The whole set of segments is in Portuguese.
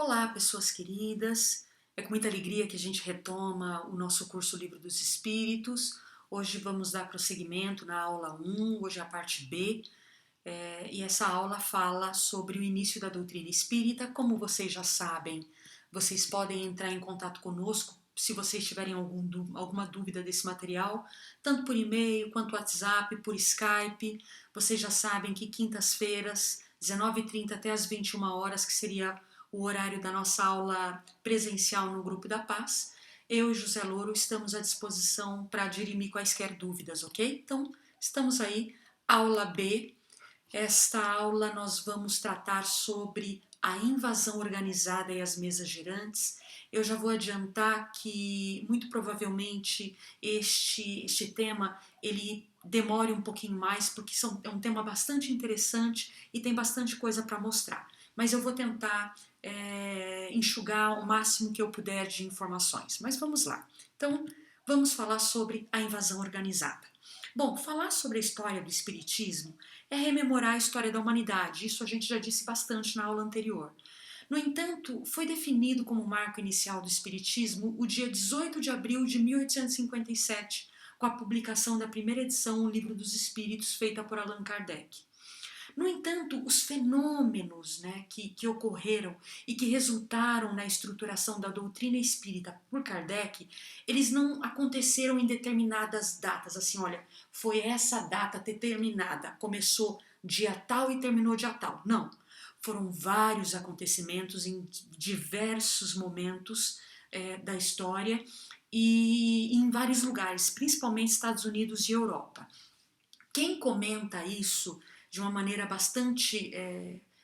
Olá, pessoas queridas. É com muita alegria que a gente retoma o nosso curso Livro dos Espíritos. Hoje vamos dar prosseguimento na aula 1, hoje é a parte B, e essa aula fala sobre o início da doutrina espírita. Como vocês já sabem, vocês podem entrar em contato conosco se vocês tiverem alguma dúvida desse material, tanto por e-mail quanto WhatsApp, por Skype. Vocês já sabem que quintas-feiras, 19h30 até as 21 horas, que seria o horário da nossa aula presencial no Grupo da Paz, eu e José Louro estamos à disposição para dirimir quaisquer dúvidas, ok? Então, estamos aí, aula B. Esta aula nós vamos tratar sobre a invasão organizada e as mesas girantes. Eu já vou adiantar que muito provavelmente este tema ele demore um pouquinho mais, porque é um tema bastante interessante e tem bastante coisa para mostrar. Mas eu vou tentar enxugar o máximo que eu puder de informações. Mas vamos lá. Então, vamos falar sobre a invasão organizada. Bom, falar sobre a história do Espiritismo é rememorar a história da humanidade, isso a gente já disse bastante na aula anterior. No entanto, foi definido como marco inicial do Espiritismo o dia 18 de abril de 1857, com a publicação da primeira edição, O Livro dos Espíritos, feita por Allan Kardec. No entanto, os fenômenos que ocorreram e que resultaram na estruturação da doutrina espírita por Kardec, eles não aconteceram em determinadas datas, assim, olha, foi essa data determinada, começou dia tal e terminou dia tal. Não, foram vários acontecimentos em diversos momentos da história e em vários lugares, principalmente Estados Unidos e Europa. Quem comenta isso de uma maneira bastante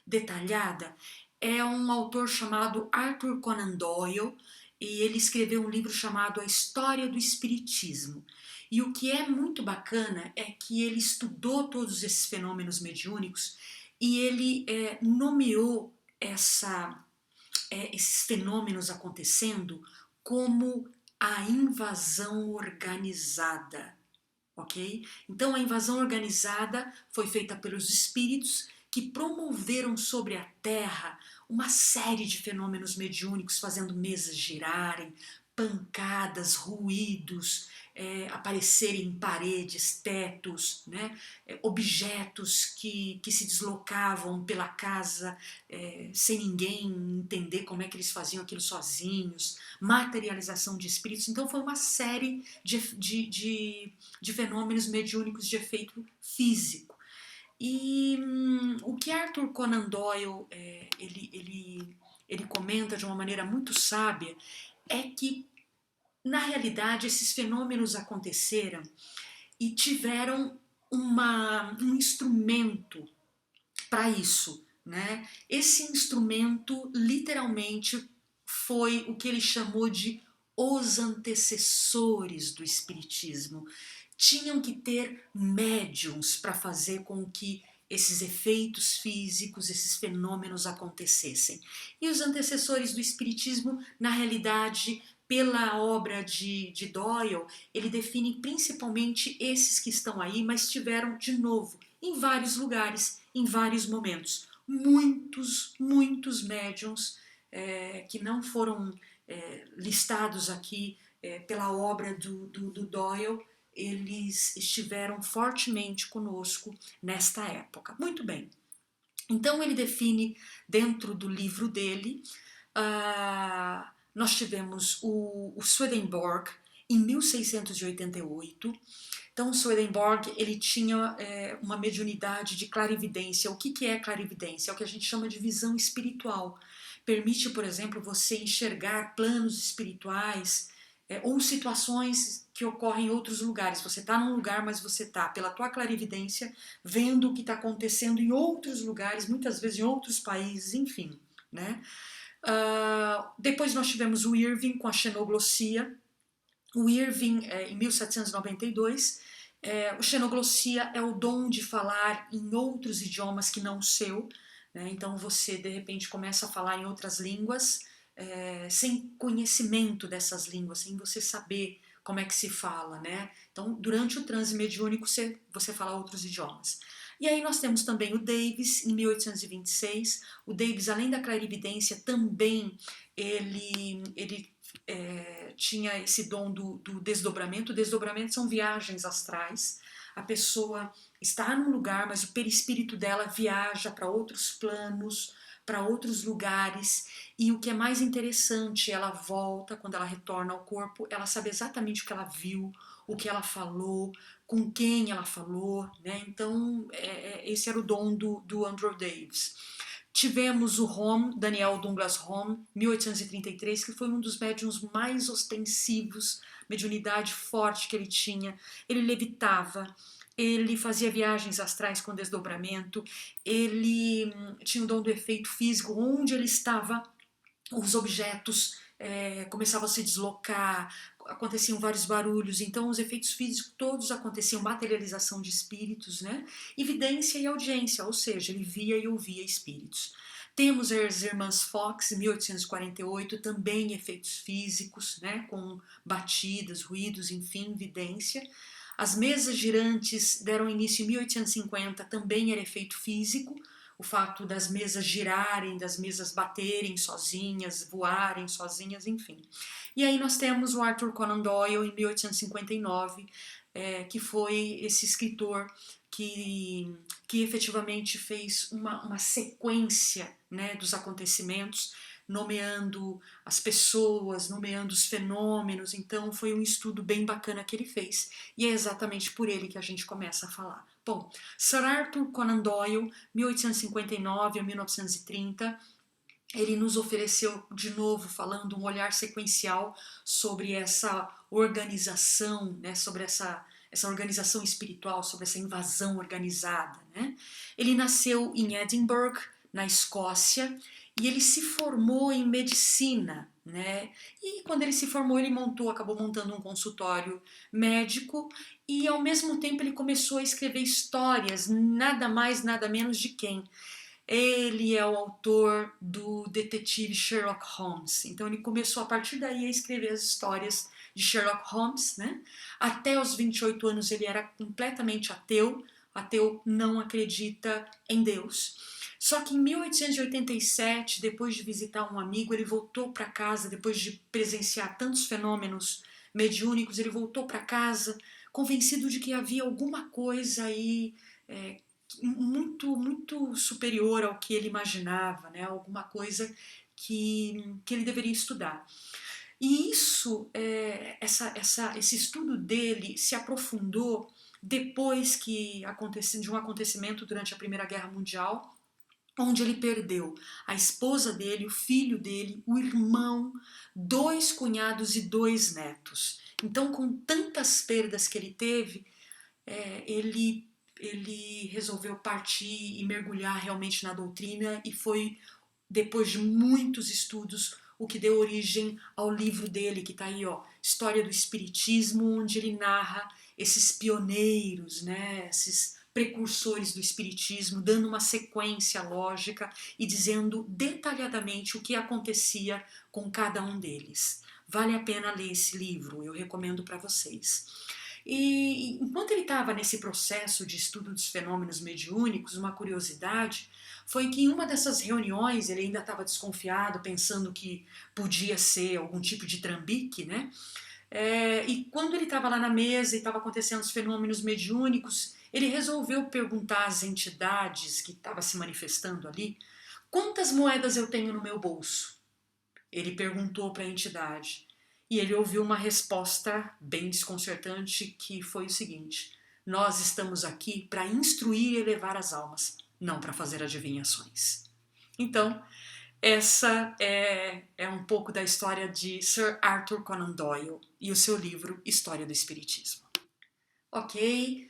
detalhada é um autor chamado Arthur Conan Doyle, e ele escreveu um livro chamado A História do Espiritismo. E o que é muito bacana é que ele estudou todos esses fenômenos mediúnicos e ele nomeou esses fenômenos acontecendo como a invasão organizada. Ok? Então a invasão organizada foi feita pelos espíritos que promoveram sobre a Terra uma série de fenômenos mediúnicos, fazendo mesas girarem, pancadas, ruídos, aparecerem em paredes, tetos, né? Objetos que se deslocavam pela casa sem ninguém entender como é que eles faziam aquilo sozinhos, materialização de espíritos. Então foi uma série de fenômenos mediúnicos de efeito físico. E o que Arthur Conan Doyle ele comenta de uma maneira muito sábia é que, na realidade, esses fenômenos aconteceram e tiveram um instrumento para isso, né? Esse instrumento, literalmente, foi o que ele chamou de os antecessores do espiritismo. Tinham que ter médiums para fazer com que esses efeitos físicos, esses fenômenos acontecessem. E os antecessores do espiritismo, na realidade, pela obra de Doyle, ele define principalmente esses que estão aí, mas tiveram, de novo, em vários lugares, em vários momentos. Muitos médiums que não foram listados aqui pela obra do Doyle, eles estiveram fortemente conosco nesta época. Muito bem. Então ele define dentro do livro dele, nós tivemos o Swedenborg em 1688. Então, Swedenborg ele tinha uma mediunidade de clarividência. O que é clarividência? É o que a gente chama de visão espiritual. Permite, por exemplo, você enxergar planos espirituais ou situações que ocorrem em outros lugares. Você está num lugar, mas você está, pela tua clarividência, vendo o que está acontecendo em outros lugares, muitas vezes em outros países, enfim, né? Depois nós tivemos o Irving com a xenoglossia. O Irving, em 1792, o xenoglossia é o dom de falar em outros idiomas que não o seu, né? Então você de repente começa a falar em outras línguas sem conhecimento dessas línguas, sem você saber como é que se fala, né? Então durante o transe mediúnico você fala outros idiomas. E aí nós temos também o Davis, em 1826. O Davis, além da clarividência, também ele tinha esse dom do desdobramento. O desdobramento são viagens astrais. A pessoa está num lugar, mas o perispírito dela viaja para outros planos, para outros lugares, e o que é mais interessante, ela volta, quando ela retorna ao corpo, ela sabe exatamente o que ela viu, o que ela falou, com quem ela falou, né? Então, esse era o dom do Andrew Davis. Tivemos o Hom, Daniel Douglas Hom, 1833, que foi um dos médiuns mais ostensivos, mediunidade forte que ele tinha. Ele levitava, ele fazia viagens astrais com desdobramento, ele tinha o dom do efeito físico, onde ele estava, os objetos começavam a se deslocar, aconteciam vários barulhos, então os efeitos físicos todos aconteciam, materialização de espíritos, né? Evidência e audiência, ou seja, ele via e ouvia espíritos. Temos as irmãs Fox, 1848, também efeitos físicos, né? Com batidas, ruídos, enfim, evidência. As mesas girantes deram início em 1850, também era efeito físico, o fato das mesas girarem, das mesas baterem sozinhas, voarem sozinhas, enfim. E aí nós temos o Arthur Conan Doyle, em 1859, que foi esse escritor que efetivamente fez uma sequência, né, dos acontecimentos, nomeando as pessoas, nomeando os fenômenos. Então foi um estudo bem bacana que ele fez, e é exatamente por ele que a gente começa a falar. Bom, Sir Arthur Conan Doyle, 1859 a 1930, ele nos ofereceu de novo, falando um olhar sequencial sobre essa organização, né, sobre essa organização espiritual, sobre essa invasão organizada, né? Ele nasceu em Edinburgh, na Escócia, e ele se formou em medicina, né? E quando ele se formou, ele acabou montando um consultório médico, e ao mesmo tempo ele começou a escrever histórias, nada mais, nada menos de quem? Ele é o autor do detetive Sherlock Holmes. Então ele começou a partir daí a escrever as histórias de Sherlock Holmes, né? Até os 28 anos ele era completamente ateu. Ateu, não acredita em Deus. Só que em 1887, depois de visitar um amigo, ele voltou para casa, depois de presenciar tantos fenômenos mediúnicos, ele voltou para casa convencido de que havia alguma coisa aí muito superior ao que ele imaginava, né? Alguma coisa que ele deveria estudar. E isso, esse estudo dele se aprofundou depois de um acontecimento durante a Primeira Guerra Mundial, onde ele perdeu a esposa dele, o filho dele, o irmão, 2 cunhados e 2 netos. Então, com tantas perdas que ele teve, ele resolveu partir e mergulhar realmente na doutrina, e foi depois de muitos estudos o que deu origem ao livro dele, que está aí, ó, História do Espiritismo, onde ele narra esses pioneiros, né, esses precursores do espiritismo, dando uma sequência lógica e dizendo detalhadamente o que acontecia com cada um deles. Vale a pena ler esse livro, eu recomendo para vocês. E enquanto ele estava nesse processo de estudo dos fenômenos mediúnicos, uma curiosidade foi que em uma dessas reuniões, ele ainda estava desconfiado, pensando que podia ser algum tipo de trambique, né? E quando ele estava lá na mesa e estava acontecendo os fenômenos mediúnicos, ele resolveu perguntar às entidades que estavam se manifestando ali: quantas moedas eu tenho no meu bolso? Ele perguntou para a entidade. E ele ouviu uma resposta bem desconcertante, que foi o seguinte: nós estamos aqui para instruir e elevar as almas, não para fazer adivinhações. Então, essa é um pouco da história de Sir Arthur Conan Doyle e o seu livro História do Espiritismo. Ok,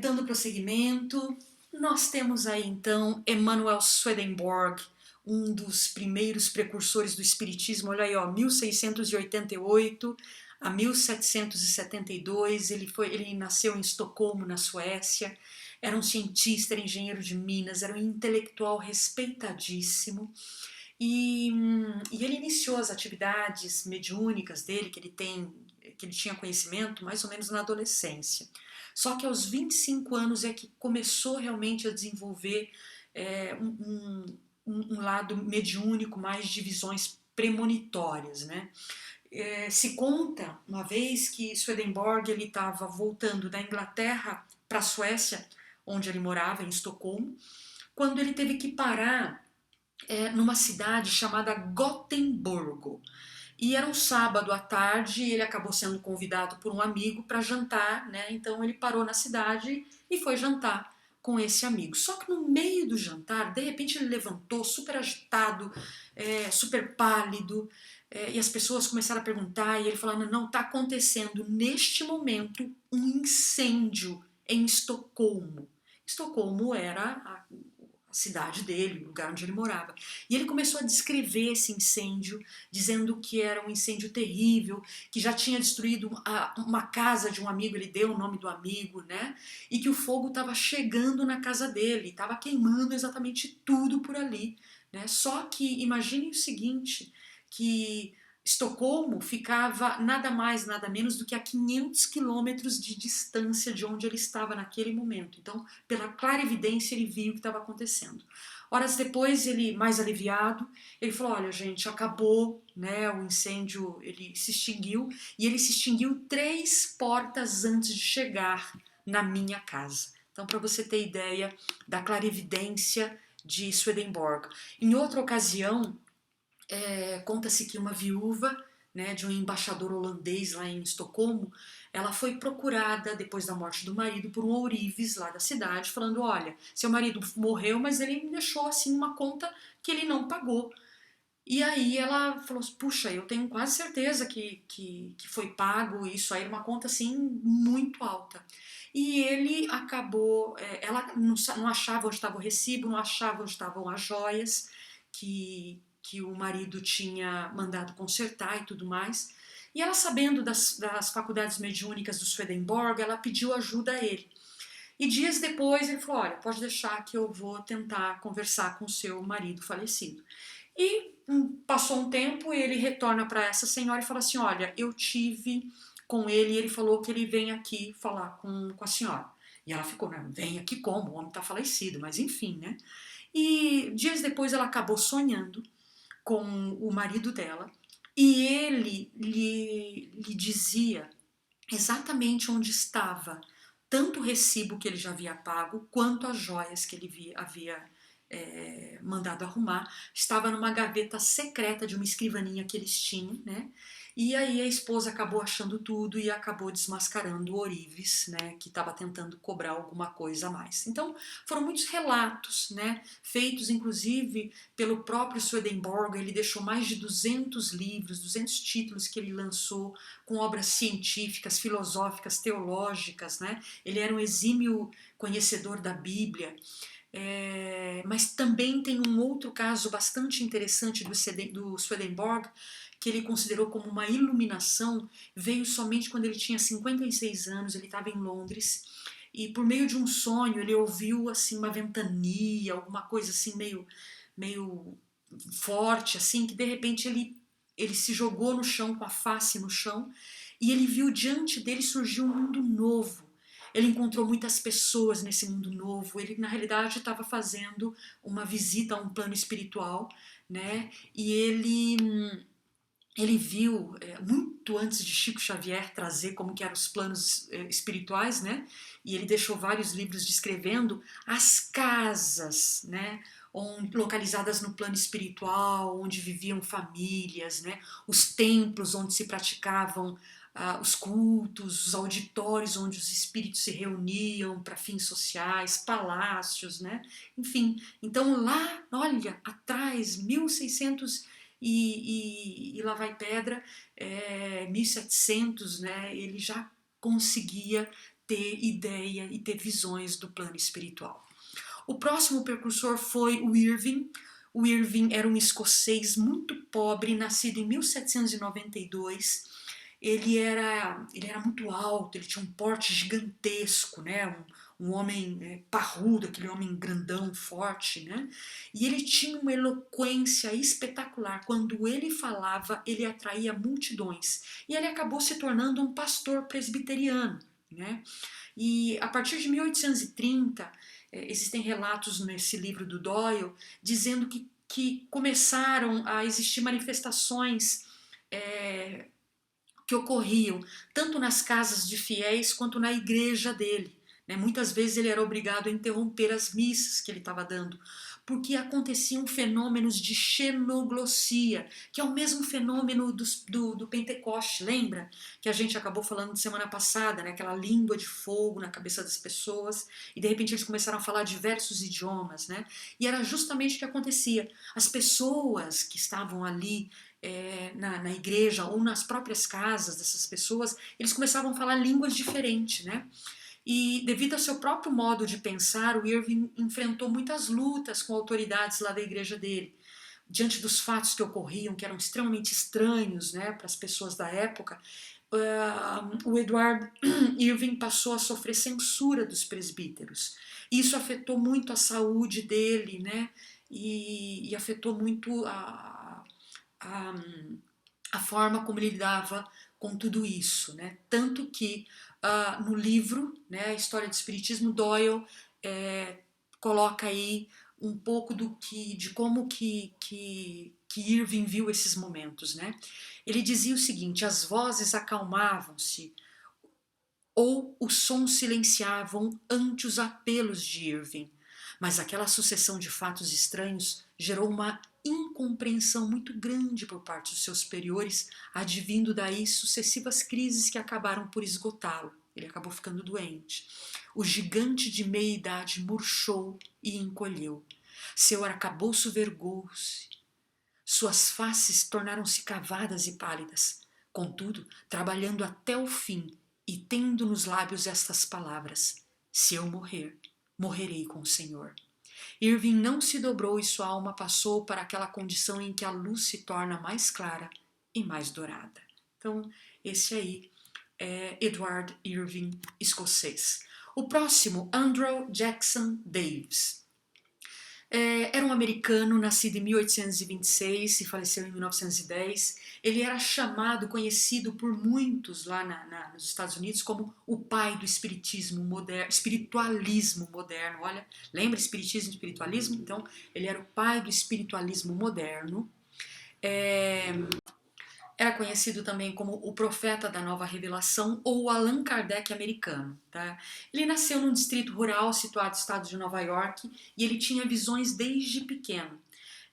dando prosseguimento, nós temos aí então Emanuel Swedenborg, um dos primeiros precursores do espiritismo. Olha aí, ó, 1688 a 1772, ele nasceu em Estocolmo, na Suécia, era um cientista, era engenheiro de minas, era um intelectual respeitadíssimo, e e ele iniciou as atividades mediúnicas dele, que ele tinha conhecimento, mais ou menos na adolescência. Só que aos 25 anos é que começou realmente a desenvolver um lado mediúnico, mais de visões premonitórias, né? Se conta uma vez que Swedenborg ele estava voltando da Inglaterra para a Suécia, onde ele morava, em Estocolmo, quando ele teve que parar numa cidade chamada Gotemburgo. E era um sábado à tarde, ele acabou sendo convidado por um amigo para jantar, né? Então ele parou na cidade e foi jantar com esse amigo. Só que no meio do jantar, de repente ele levantou super agitado, super pálido, e as pessoas começaram a perguntar e ele falando, não, está acontecendo neste momento um incêndio em Estocolmo. Estocolmo era a cidade dele, o lugar onde ele morava. E ele começou a descrever esse incêndio, dizendo que era um incêndio terrível, que já tinha destruído uma casa de um amigo, ele deu o nome do amigo, né? E que o fogo estava chegando na casa dele, estava queimando exatamente tudo por ali, né? Só que imagine o seguinte, que Estocolmo ficava nada mais, nada menos do que a 500 quilômetros de distância de onde ele estava naquele momento. Então, pela clarividência, ele viu o que estava acontecendo. Horas depois, ele, mais aliviado, ele falou, olha gente, acabou, né, o incêndio, ele se extinguiu, e ele se extinguiu 3 portas antes de chegar na minha casa. Então, para você ter ideia da clarividência de Swedenborg. Em outra ocasião, conta-se que uma viúva, né, de um embaixador holandês lá em Estocolmo, ela foi procurada depois da morte do marido por um ourives lá da cidade, falando, olha, seu marido morreu, mas ele me deixou assim uma conta que ele não pagou. E aí ela falou, puxa, eu tenho quase certeza que foi pago isso aí, uma conta assim muito alta. E ele acabou, ela não achava onde estava o recibo, não achava onde estavam as joias que o marido tinha mandado consertar e tudo mais. E ela, sabendo das faculdades mediúnicas do Swedenborg, ela pediu ajuda a ele. E dias depois ele falou, olha, pode deixar que eu vou tentar conversar com o seu marido falecido. E passou um tempo, ele retorna para essa senhora e fala assim, olha, eu tive com ele e ele falou que ele vem aqui falar com a senhora. E ela ficou, né, vem aqui como? O homem está falecido, mas enfim, né? E dias depois ela acabou sonhando com o marido dela e ele lhe dizia exatamente onde estava tanto o recibo que ele já havia pago quanto as joias que ele havia mandado arrumar. Estava numa gaveta secreta de uma escrivaninha que eles tinham, né? E aí a esposa acabou achando tudo e acabou desmascarando o ourives, né, que estava tentando cobrar alguma coisa a mais. Então foram muitos relatos, né, feitos inclusive pelo próprio Swedenborg. Ele deixou mais de 200 livros, 200 títulos que ele lançou com obras científicas, filosóficas, teológicas, né? Ele era um exímio conhecedor da Bíblia. Mas também tem um outro caso bastante interessante do Swedenborg, que ele considerou como uma iluminação, veio somente quando ele tinha 56 anos, ele estava em Londres, e por meio de um sonho ele ouviu assim uma ventania, alguma coisa assim meio forte, assim, que de repente ele se jogou no chão, com a face no chão, e ele viu diante dele surgir um mundo novo. Ele encontrou muitas pessoas nesse mundo novo. Ele, na realidade, estava fazendo uma visita a um plano espiritual, né? E ele viu, muito antes de Chico Xavier trazer como que eram os planos espirituais, né? E ele deixou vários livros descrevendo as casas, né? Localizadas no plano espiritual, onde viviam famílias, né? Os templos onde se praticavam os cultos, os auditórios onde os espíritos se reuniam para fins sociais, palácios, né? Enfim, então lá, olha, atrás, 1600 e lá vai pedra, 1700, né? Ele já conseguia ter ideia e ter visões do plano espiritual. O próximo precursor foi o Irving. O Irving era um escocês muito pobre, nascido em 1792. Ele era muito alto, ele tinha um porte gigantesco, né? um homem parrudo, aquele homem grandão, forte, né? E ele tinha uma eloquência espetacular. Quando ele falava, ele atraía multidões. E ele acabou se tornando um pastor presbiteriano, né? E a partir de 1830, existem relatos nesse livro do Doyle dizendo que começaram a existir manifestações que ocorriam tanto nas casas de fiéis quanto na igreja dele. Né? Muitas vezes ele era obrigado a interromper as missas que ele estava dando, porque aconteciam fenômenos de xenoglossia, que é o mesmo fenômeno do Pentecoste, lembra? Que a gente acabou falando de semana passada, né? Aquela língua de fogo na cabeça das pessoas, e de repente eles começaram a falar diversos idiomas, né? E era justamente o que acontecia. As pessoas que estavam ali na igreja ou nas próprias casas dessas pessoas, eles começavam a falar línguas diferentes, né? E devido ao seu próprio modo de pensar, o Irving enfrentou muitas lutas com autoridades lá da igreja dele. Diante dos fatos que ocorriam, que eram extremamente estranhos, né, para as pessoas da época, o Edward Irving passou a sofrer censura dos presbíteros. Isso afetou muito a saúde dele, né, e afetou muito a, a forma como ele lidava com tudo isso, né? Tanto que no livro, né, a História do Espiritismo, Doyle coloca aí um pouco de como que Irving viu esses momentos, né? Ele dizia o seguinte: as vozes acalmavam-se ou os sons silenciavam ante os apelos de Irving, mas aquela sucessão de fatos estranhos gerou uma incompreensão muito grande por parte dos seus superiores, advindo daí sucessivas crises que acabaram por esgotá-lo. Ele acabou ficando doente. O gigante de meia-idade murchou e encolheu. Seu arcabouço vergou-se. Suas faces tornaram-se cavadas e pálidas. Contudo, trabalhando até o fim e tendo nos lábios estas palavras: se eu morrer, morrerei com o Senhor. Irving não se dobrou e sua alma passou para aquela condição em que a luz se torna mais clara e mais dourada. Então, esse aí é Edward Irving, escocês. O próximo, Andrew Jackson Davis. Era um americano, nascido em 1826 e faleceu em 1910. Ele era chamado, conhecido por muitos lá nos Estados Unidos como o pai do espiritualismo moderno. Olha, lembra espiritismo e espiritualismo? Então, ele era o pai do espiritualismo moderno. Era conhecido também como o profeta da nova revelação ou o Allan Kardec americano. Tá? Ele nasceu num distrito rural situado no estado de Nova York e ele tinha visões desde pequeno.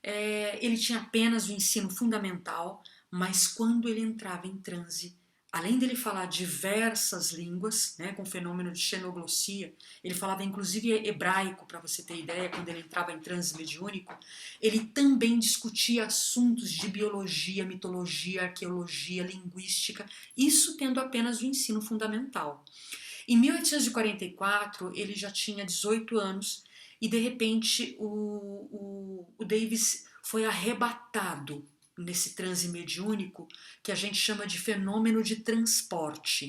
Ele tinha apenas o ensino fundamental, mas quando ele entrava em transe, além dele falar diversas línguas, né, com o fenômeno de xenoglossia, ele falava inclusive hebraico, para você ter ideia, quando ele entrava em transe mediúnico, ele também discutia assuntos de biologia, mitologia, arqueologia, linguística, isso tendo apenas o ensino fundamental. Em 1844, ele já tinha 18 anos e, de repente, o Davis foi arrebatado nesse transe mediúnico que a gente chama de fenômeno de transporte.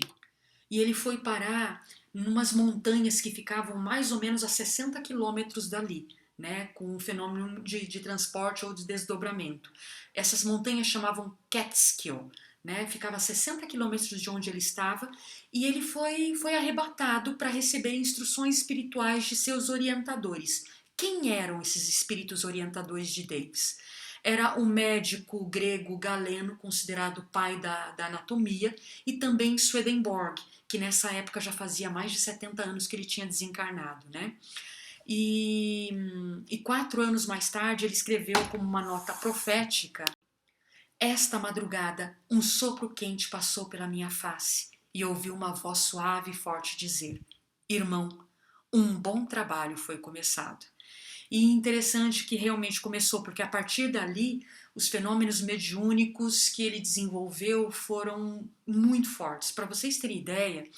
E ele foi parar em umas montanhas que ficavam mais ou menos a 60 quilômetros dali, né, com um fenômeno de transporte ou de desdobramento. Essas montanhas chamavam Catskill, né, ficava a 60 quilômetros de onde ele estava, e ele foi arrebatado para receber instruções espirituais de seus orientadores. Quem eram esses espíritos orientadores de Davis? Era um médico grego Galeno, considerado pai da anatomia, e também Swedenborg, que nessa época já fazia mais de 70 anos que ele tinha desencarnado, né? E 4 anos mais tarde ele escreveu como uma nota profética: esta madrugada um sopro quente passou pela minha face e ouvi uma voz suave e forte dizer: irmão, um bom trabalho foi começado. E interessante que realmente começou, porque a partir dali os fenômenos mediúnicos que ele desenvolveu foram muito fortes. Para vocês terem ideia,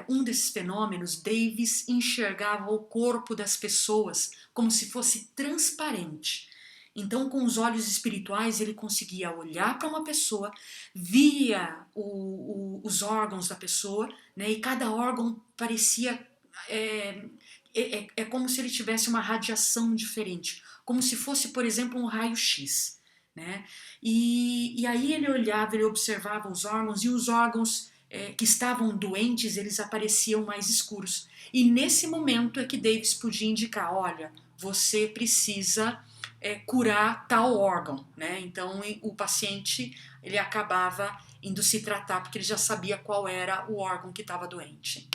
um desses fenômenos, Davis enxergava o corpo das pessoas como se fosse transparente. Então, com os olhos espirituais, ele conseguia olhar para uma pessoa, via os órgãos da pessoa, né, e cada órgão parecia é como se ele tivesse uma radiação diferente, como se fosse, por exemplo, um raio-x, né? E aí ele olhava, ele observava os órgãos, e os órgãos que estavam doentes, eles apareciam mais escuros. E nesse momento é que Davis podia indicar, olha, você precisa curar tal órgão, né? Então o paciente ele acabava indo se tratar porque ele já sabia qual era o órgão que estava doente.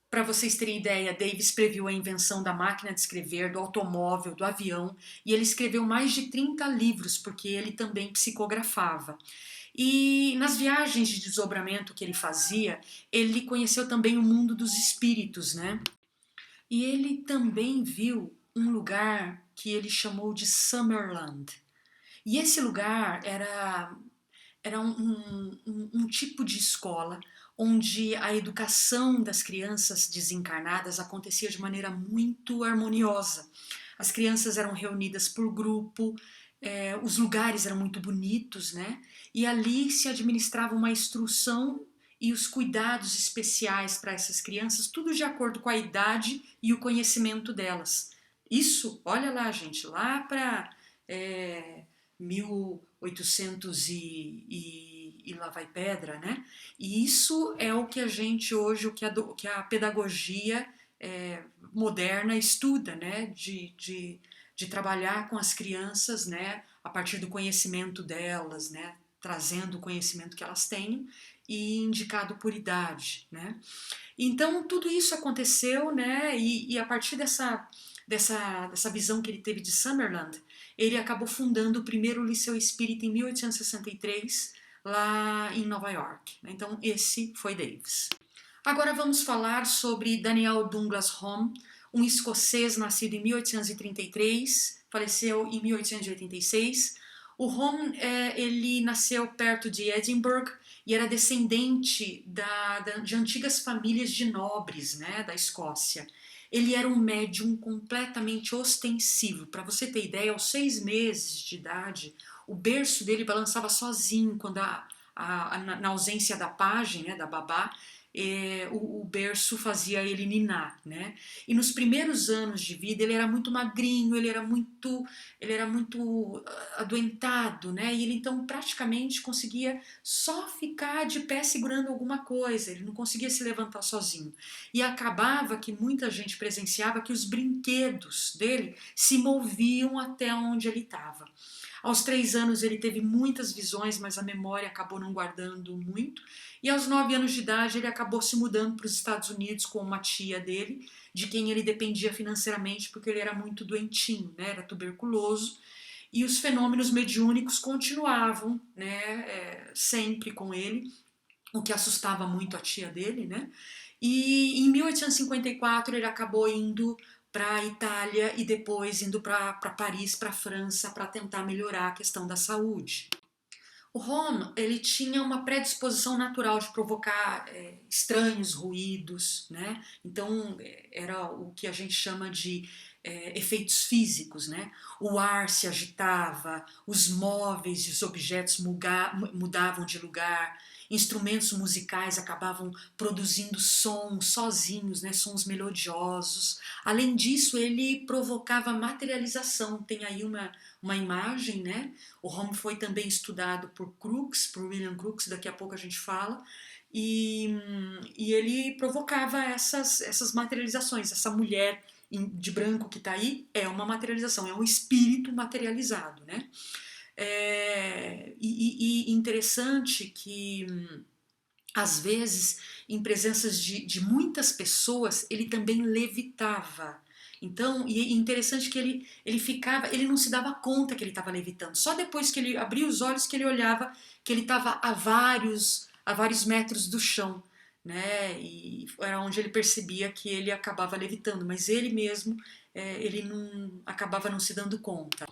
Para vocês terem ideia, Davis previu a invenção da máquina de escrever, do automóvel, do avião, e ele escreveu mais de 30 livros, porque ele também psicografava. E nas viagens de desdobramento que ele fazia, ele conheceu também o mundo dos espíritos, né? E ele também viu um lugar que ele chamou de Summerland. E esse lugar era um tipo de escola onde a educação das crianças desencarnadas acontecia de maneira muito harmoniosa. As crianças eram reunidas por grupo, os lugares eram muito bonitos, né? E ali se administrava uma instrução e os cuidados especiais para essas crianças, tudo de acordo com a idade e o conhecimento delas. Isso, olha lá, gente, lá para 1800 e lá vai pedra, né? E isso é o que a gente hoje, que a pedagogia moderna estuda, né? De trabalhar com as crianças, né? A partir do conhecimento delas, né? Trazendo o conhecimento que elas têm e indicado por idade, né? Então tudo isso aconteceu, né? E a partir dessa visão que ele teve de Summerland, ele acabou fundando o primeiro Liceu Espírita em 1863, lá em Nova York. Então esse foi Davis. Agora vamos falar sobre Daniel Douglas Home, um escocês nascido em 1833, faleceu em 1886. O Home ele nasceu perto de Edinburgh e era descendente de antigas famílias de nobres, né, da Escócia. Ele era um médium completamente ostensivo. Para você ter ideia, aos 6 meses de idade, o berço dele balançava sozinho quando na ausência da pajem, né, da babá, o berço fazia ele ninar, né? E nos primeiros anos de vida ele era muito magrinho, ele era muito adoentado, né? E ele então praticamente conseguia só ficar de pé segurando alguma coisa, ele não conseguia se levantar sozinho. E acabava que muita gente presenciava que os brinquedos dele se moviam até onde ele estava. Aos 3 anos ele teve muitas visões, mas a memória acabou não guardando muito. E aos 9 anos de idade ele acabou se mudando para os Estados Unidos com uma tia dele, de quem ele dependia financeiramente porque ele era muito doentinho, né? Era tuberculoso. E os fenômenos mediúnicos continuavam, né? Sempre com ele, o que assustava muito a tia dele, né? E em 1854 ele acabou indo para a Itália e depois indo para Paris, para a França, para tentar melhorar a questão da saúde. O Ron, ele tinha uma predisposição natural de provocar estranhos ruídos, né? Então era o que a gente chama de efeitos físicos, né? O ar se agitava, os móveis e os objetos mudavam de lugar, instrumentos musicais acabavam produzindo sons sozinhos, né? Sons melodiosos. Além disso, ele provocava materialização. Tem aí uma imagem, né? O Home foi também estudado por Crookes, por William Crookes, daqui a pouco a gente fala, e ele provocava essas materializações. Essa mulher de branco que está aí é uma materialização, é um espírito materializado, né? E interessante que às vezes, em presenças de muitas pessoas, ele também levitava. Então, e é interessante que ele não se dava conta que ele estava levitando. Só depois que ele abria os olhos que ele olhava que ele estava a vários metros do chão, né? E era onde ele percebia que ele acabava levitando, mas ele mesmo, ele não acabava não se dando conta.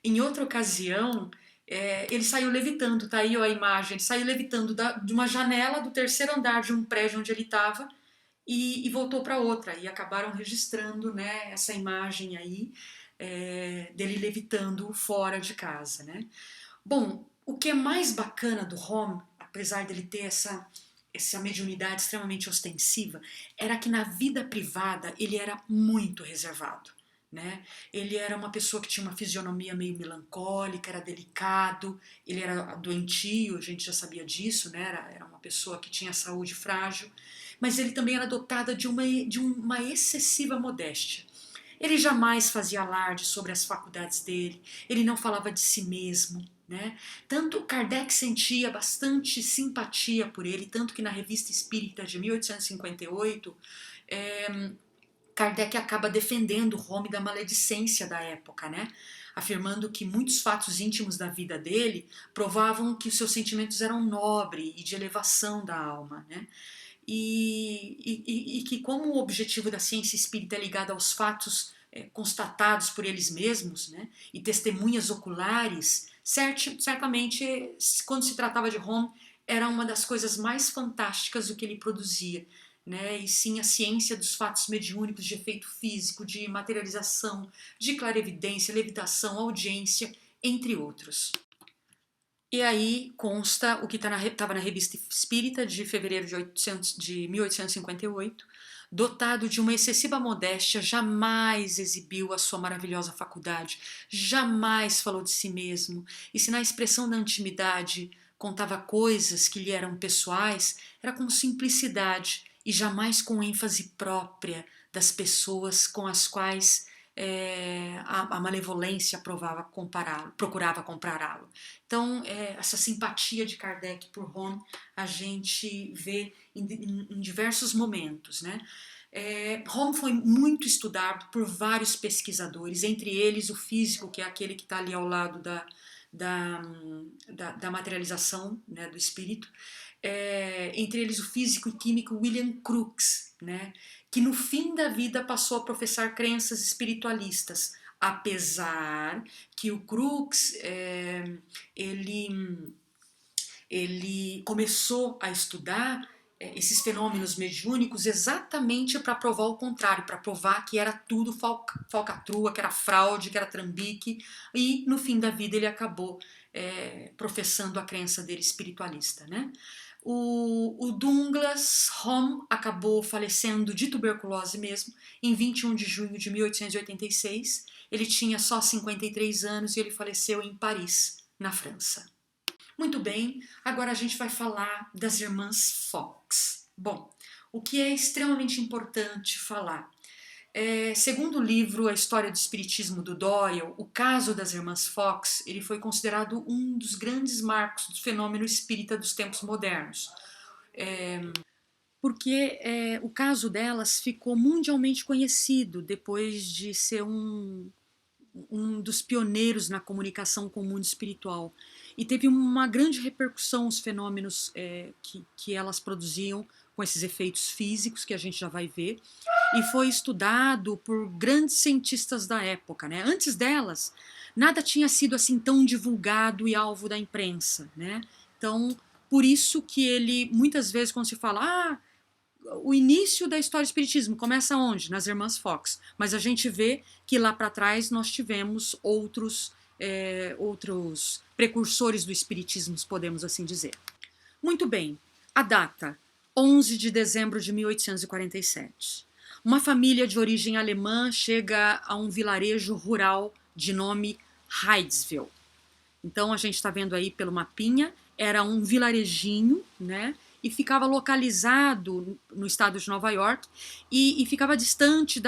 Em outra ocasião, ele saiu levitando, tá aí ó, a imagem, ele saiu levitando de uma janela do terceiro andar de um prédio onde ele estava e voltou para outra, e acabaram registrando, né, essa imagem aí dele levitando fora de casa, né. Bom, o que é mais bacana do Home, apesar dele ter essa mediunidade extremamente ostensiva, era que na vida privada ele era muito reservado. Né? Ele era uma pessoa que tinha uma fisionomia meio melancólica, era delicado, ele era doentio, a gente já sabia disso, né? Era uma pessoa que tinha saúde frágil, mas ele também era dotada de uma excessiva modéstia. Ele jamais fazia alarde sobre as faculdades dele, ele não falava de si mesmo. Né? Tanto Kardec sentia bastante simpatia por ele, tanto que na Revista Espírita de 1858, Kardec acaba defendendo Home da maledicência da época, né? Afirmando que muitos fatos íntimos da vida dele provavam que os seus sentimentos eram nobres e de elevação da alma, né? E que como o objetivo da ciência espírita é ligado aos fatos constatados por eles mesmos, né, e testemunhas oculares, certamente, quando se tratava de Home, era uma das coisas mais fantásticas do que ele produzia, né, e sim a ciência dos fatos mediúnicos de efeito físico, de materialização, de clarevidência, levitação, audiência, entre outros. E aí consta o que estava na Revista Espírita de fevereiro de 1858, dotado de uma excessiva modéstia, jamais exibiu a sua maravilhosa faculdade, jamais falou de si mesmo, e se na expressão da intimidade contava coisas que lhe eram pessoais, era com simplicidade e jamais com ênfase própria das pessoas com as quais a malevolência procurava compará-lo. Então, essa simpatia de Kardec por Home a gente vê em diversos momentos, né? Home foi muito estudado por vários pesquisadores, entre eles o físico, que é aquele que está ali ao lado da materialização, né, do espírito, entre eles o físico e químico William Crookes, né, que no fim da vida passou a professar crenças espiritualistas, apesar que o Crookes ele começou a estudar esses fenômenos mediúnicos exatamente para provar o contrário, para provar que era tudo falcatrua, que era fraude, que era trambique, e no fim da vida ele acabou professando a crença dele espiritualista, né? O Douglas Home acabou falecendo de tuberculose mesmo, em 21 de junho de 1886. Ele tinha só 53 anos e ele faleceu em Paris, na França. Muito bem, agora a gente vai falar das irmãs Fox. Bom, o que é extremamente importante falar? Segundo o livro A História do Espiritismo do Doyle, o caso das irmãs Fox ele foi considerado um dos grandes marcos do fenômeno espírita dos tempos modernos. Porque o caso delas ficou mundialmente conhecido depois de ser um dos pioneiros na comunicação com o mundo espiritual. E teve uma grande repercussão os fenômenos que elas produziam com esses efeitos físicos que a gente já vai ver, e foi estudado por grandes cientistas da época, né? Antes delas, nada tinha sido assim tão divulgado e alvo da imprensa, né? Então, por isso que ele, muitas vezes, quando se fala, o início da história do espiritismo começa onde? Nas irmãs Fox. Mas a gente vê que lá para trás nós tivemos outros precursores do espiritismo, podemos assim dizer. Muito bem, a data, 11 de dezembro de 1847. Uma família de origem alemã chega a um vilarejo rural de nome Hydesville. Então a gente está vendo aí pelo mapinha, era um vilarejinho, né? E ficava localizado no estado de Nova York e ficava distante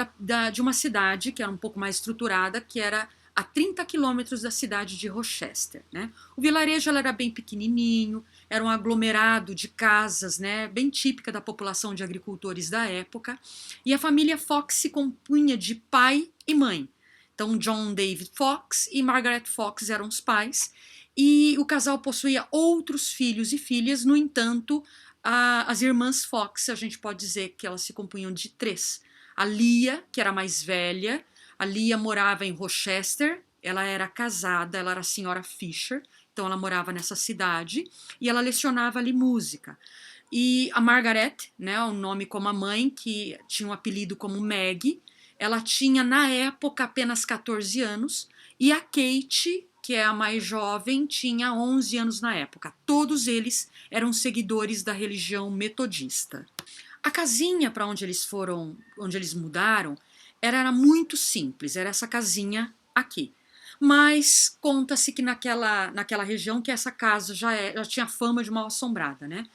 de uma cidade que era um pouco mais estruturada, que era a 30 quilômetros da cidade de Rochester, né? O vilarejo era bem pequenininho, era um aglomerado de casas, né, bem típica da população de agricultores da época, e a família Fox se compunha de pai e mãe. Então, John David Fox e Margaret Fox eram os pais, e o casal possuía outros filhos e filhas. No entanto, as irmãs Fox, a gente pode dizer que elas se compunham de 3. A Lia, que era a mais velha, a Lia morava em Rochester, ela era casada, ela era a senhora Fisher, então ela morava nessa cidade, e ela lecionava ali música. E a Margaret, né, o nome como a mãe, que tinha um apelido como Maggie, ela tinha na época apenas 14 anos, e a Kate, que é a mais jovem, tinha 11 anos na época. Todos eles eram seguidores da religião metodista. A casinha para onde eles foram, onde eles mudaram, era muito simples, era essa casinha aqui. Mas conta-se que naquela região que essa casa já tinha fama de mal assombrada, né?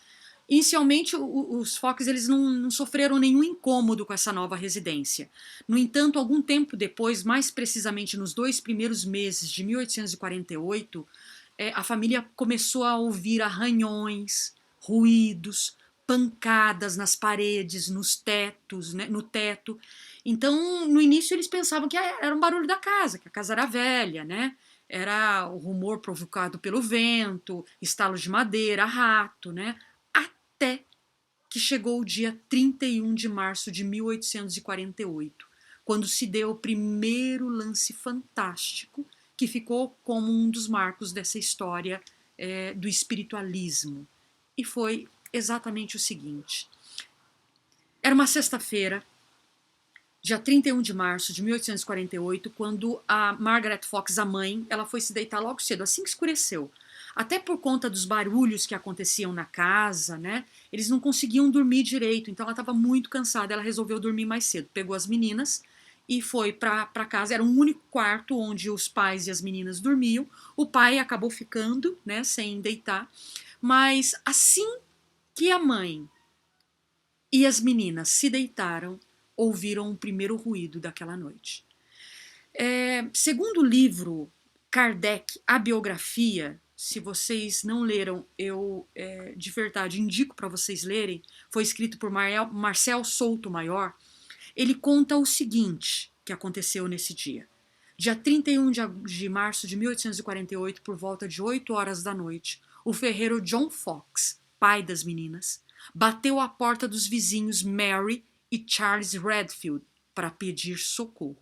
Inicialmente, os Fox eles não sofreram nenhum incômodo com essa nova residência. No entanto, algum tempo depois, mais precisamente nos 2 primeiros meses de 1848, a família começou a ouvir arranhões, ruídos, pancadas nas paredes, nos tetos, né, no teto. Então, no início, eles pensavam que era um barulho da casa, que a casa era velha, né? Era o rumor provocado pelo vento, estalos de madeira, rato, né? Até que chegou o dia 31 de março de 1848, quando se deu o primeiro lance fantástico que ficou como um dos marcos dessa história do espiritualismo. E foi exatamente o seguinte. Era uma sexta-feira, dia 31 de março de 1848, quando a Margaret Fox, a mãe, ela foi se deitar logo cedo, assim que escureceu. Até por conta dos barulhos que aconteciam na casa, né? Eles não conseguiam dormir direito, então ela estava muito cansada. Ela resolveu dormir mais cedo. Pegou as meninas e foi para casa. Era um único quarto onde os pais e as meninas dormiam. O pai acabou ficando, né, sem deitar. Mas assim que a mãe e as meninas se deitaram, ouviram o primeiro ruído daquela noite. Segundo o livro Kardec, a biografia, se vocês não leram, eu de verdade indico para vocês lerem, foi escrito por Marcel Souto Maior. Ele conta o seguinte que aconteceu nesse dia. Dia 31 de março de 1848, por volta de 8 horas da noite, o ferreiro John Fox, pai das meninas, bateu à porta dos vizinhos Mary e Charles Redfield para pedir socorro.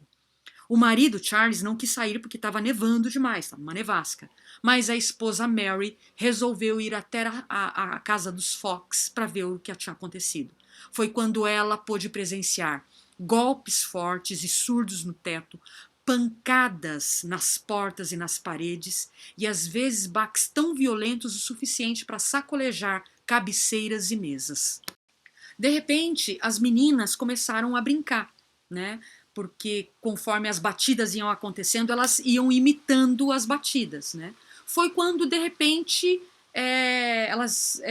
O marido, Charles, não quis sair porque estava nevando demais, estava uma nevasca. Mas a esposa Mary resolveu ir até a casa dos Fox para ver o que tinha acontecido. Foi quando ela pôde presenciar golpes fortes e surdos no teto, pancadas nas portas e nas paredes, e às vezes baques tão violentos o suficiente para sacolejar cabeceiras e mesas. De repente, as meninas começaram a brincar, né? Porque conforme as batidas iam acontecendo, elas iam imitando as batidas, né? Foi quando, de repente, elas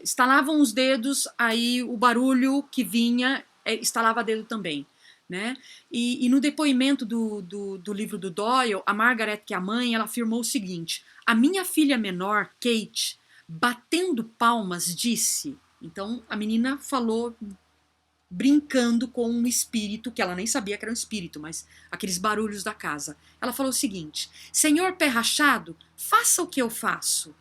estalavam os dedos, aí o barulho que vinha estalava dedo também, né? E no depoimento do livro do Doyle, a Margaret, que é a mãe, ela afirmou o seguinte: a minha filha menor, Kate, batendo palmas, disse... Então, a menina falou brincando com um espírito, que ela nem sabia que era um espírito, mas aqueles barulhos da casa. Ela falou o seguinte: Senhor pé rachado, faça o que eu faço.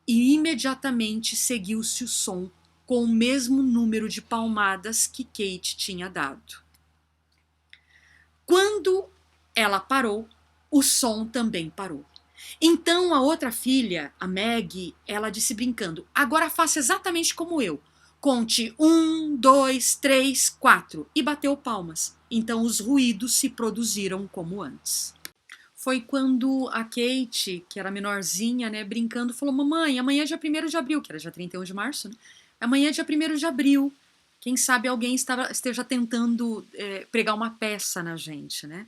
E imediatamente seguiu-se o som com o mesmo número de palmadas que Kate tinha dado. Quando ela parou, o som também parou. Então a outra filha, a Maggie, ela disse brincando: agora faça exatamente como eu. Conte 1, 2, 3, 4 e bateu palmas. Então os ruídos se produziram como antes. Foi quando a Kate, que era menorzinha, né, brincando, falou: mamãe, amanhã é dia 1º de abril, que era dia 31 de março, né? Amanhã é dia 1º de abril. Quem sabe alguém esteja tentando pregar uma peça na gente, né?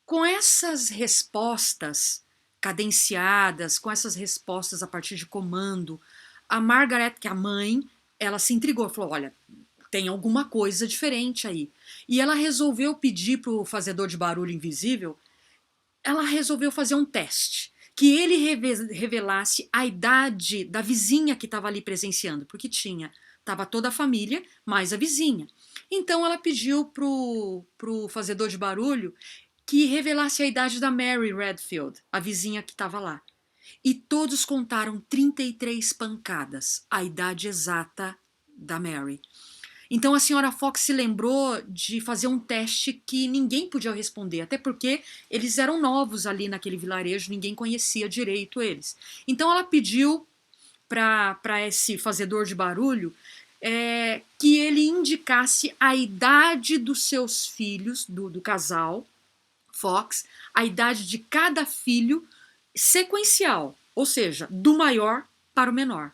Com essas respostas cadenciadas, com essas respostas a partir de comando, a Margaret, que é a mãe, ela se intrigou, falou: olha, tem alguma coisa diferente aí. E ela resolveu pedir para o fazedor de barulho invisível, ela resolveu fazer um teste, que ele revelasse a idade da vizinha que estava ali presenciando, porque estava toda a família, mais a vizinha. Então ela pediu pro fazedor de barulho que revelasse a idade da Mary Redfield, a vizinha que estava lá. E todos contaram 33 pancadas, a idade exata da Mary. Então a senhora Fox se lembrou de fazer um teste que ninguém podia responder, até porque eles eram novos ali naquele vilarejo, ninguém conhecia direito eles. Então ela pediu para esse fazedor de barulho que ele indicasse a idade dos seus filhos, do casal, Fox a idade de cada filho sequencial, ou seja, do maior para o menor.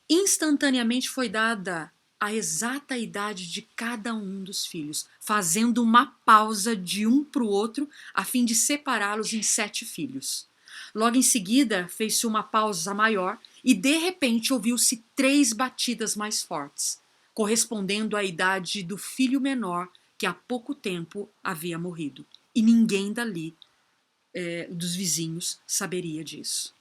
Instantaneamente foi dada a exata idade de cada um dos filhos, fazendo uma pausa de um para o outro a fim de separá-los em 7 filhos. Logo em seguida, fez-se uma pausa maior e de repente ouviu-se 3 batidas mais fortes, correspondendo à idade do filho menor que há pouco tempo havia morrido. E ninguém dali, dos vizinhos, saberia disso.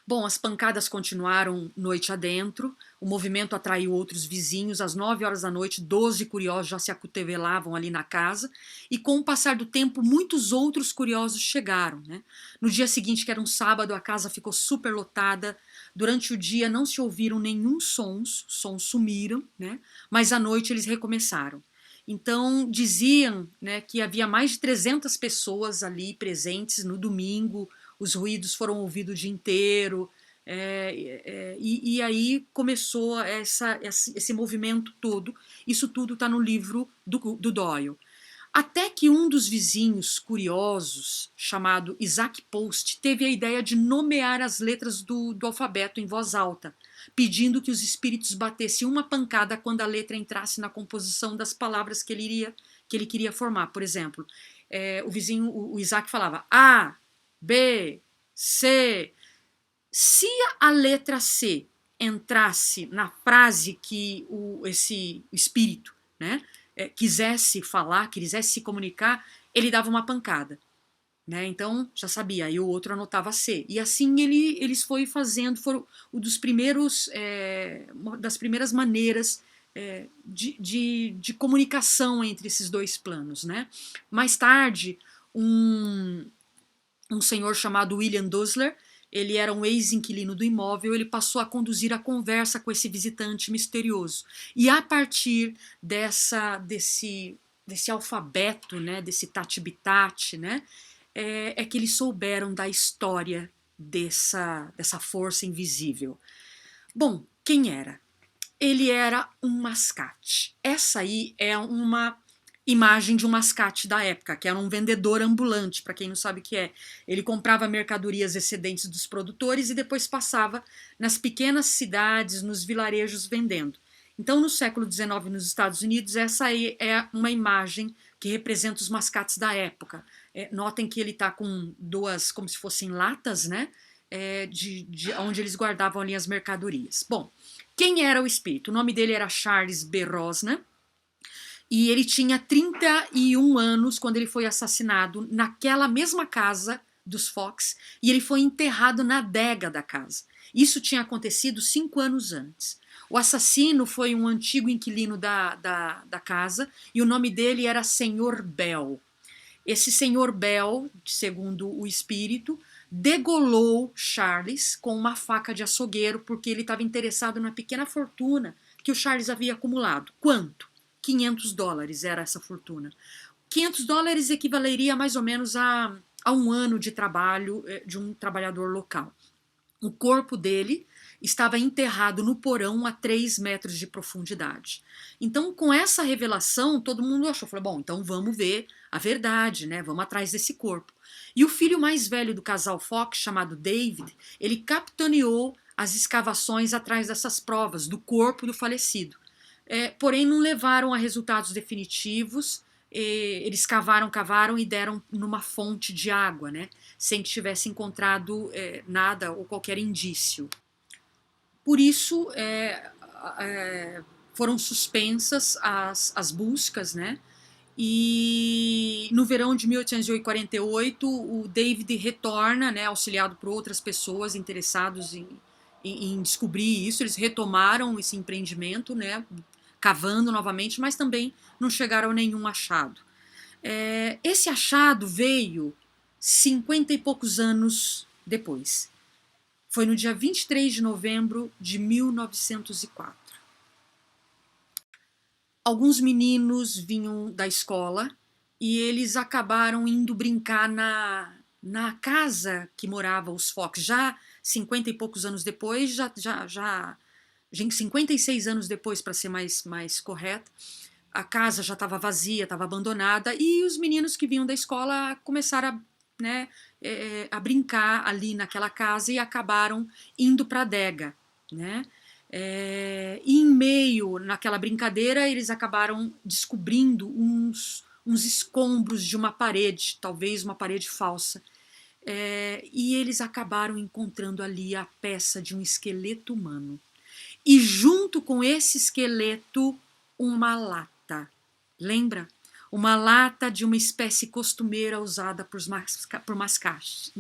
Bom, as pancadas continuaram noite adentro, o movimento atraiu outros vizinhos, às 9 horas da noite 12 curiosos já se acotovelavam ali na casa, e com o passar do tempo muitos outros curiosos chegaram, né? No dia seguinte, que era um sábado, a casa ficou superlotada, durante o dia não se ouviram nenhum sons sumiram, né? Mas à noite eles recomeçaram. Então diziam, né, que havia mais de 300 pessoas ali presentes no domingo, os ruídos foram ouvidos o dia inteiro, e aí começou esse movimento todo. Isso tudo está no livro do Doyle. Até que um dos vizinhos curiosos, chamado Isaac Post, teve a ideia de nomear as letras do alfabeto em voz alta, pedindo que os espíritos batessem uma pancada quando a letra entrasse na composição das palavras que ele queria formar. Por exemplo, o Isaac falava A, B, C. Se a letra C entrasse na frase que esse espírito, né, quisesse falar, quisesse se comunicar, ele dava uma pancada. Né? Então já sabia, aí o outro anotava C. E assim eles foi fazendo, foram um dos primeiros, uma das primeiras maneiras de comunicação entre esses dois planos. Né? Mais tarde, um senhor chamado William Dusler, ele era um ex-inquilino do imóvel, ele passou a conduzir a conversa com esse visitante misterioso. E a partir desse alfabeto, né, desse tati-bitate, né, que eles souberam da história dessa força invisível. Bom, quem era? Ele era um mascate. Essa aí é uma imagem de um mascate da época, que era um vendedor ambulante, para quem não sabe o que é. Ele comprava mercadorias excedentes dos produtores e depois passava nas pequenas cidades, nos vilarejos vendendo. Então, no século XIX, nos Estados Unidos, essa aí é uma imagem que representa os mascates da época. Notem que ele está com duas, como se fossem latas, né? Onde eles guardavam ali as mercadorias. Bom, quem era o espírito? O nome dele era Charles B. Rosner, e ele tinha 31 anos quando ele foi assassinado naquela mesma casa dos Fox, e ele foi enterrado na adega da casa. Isso tinha acontecido 5 anos antes. O assassino foi um antigo inquilino da casa, e o nome dele era Senhor Bell. Esse Senhor Bell, segundo o espírito, degolou Charles com uma faca de açougueiro porque ele estava interessado na pequena fortuna que o Charles havia acumulado. Quanto? $500 era essa fortuna. $500 equivaleria mais ou menos a um ano de trabalho de um trabalhador local. O corpo dele estava enterrado no porão a 3 metros de profundidade. Então, com essa revelação, todo mundo achou, falou, bom, então vamos ver a verdade, né? Vamos atrás desse corpo. E o filho mais velho do casal Fox, chamado David, ele capitaneou as escavações atrás dessas provas do corpo do falecido. Porém, não levaram a resultados definitivos. Eles cavaram e deram numa fonte de água, né? Sem que tivesse encontrado nada ou qualquer indício. Por isso, foram suspensas as buscas, né? E no verão de 1848, o David retorna, né, auxiliado por outras pessoas interessadas em descobrir isso. Eles retomaram esse empreendimento, né, cavando novamente, mas também não chegaram a nenhum achado. Esse achado veio 50 e poucos anos depois. Foi no dia 23 de novembro de 1904. Alguns meninos vinham da escola e eles acabaram indo brincar na casa que morava os Fox. Já 50 e poucos anos depois, já 56 anos depois, para ser mais correta, a casa já estava vazia, estava abandonada, e os meninos que vinham da escola começaram a, né, a brincar ali naquela casa e acabaram indo para a adega, né? E em meio naquela brincadeira eles acabaram descobrindo uns escombros de uma parede, talvez uma parede falsa, e eles acabaram encontrando ali a peça de um esqueleto humano. E junto com esse esqueleto, uma lata. Lembra? Uma lata de uma espécie costumeira usada por mascates.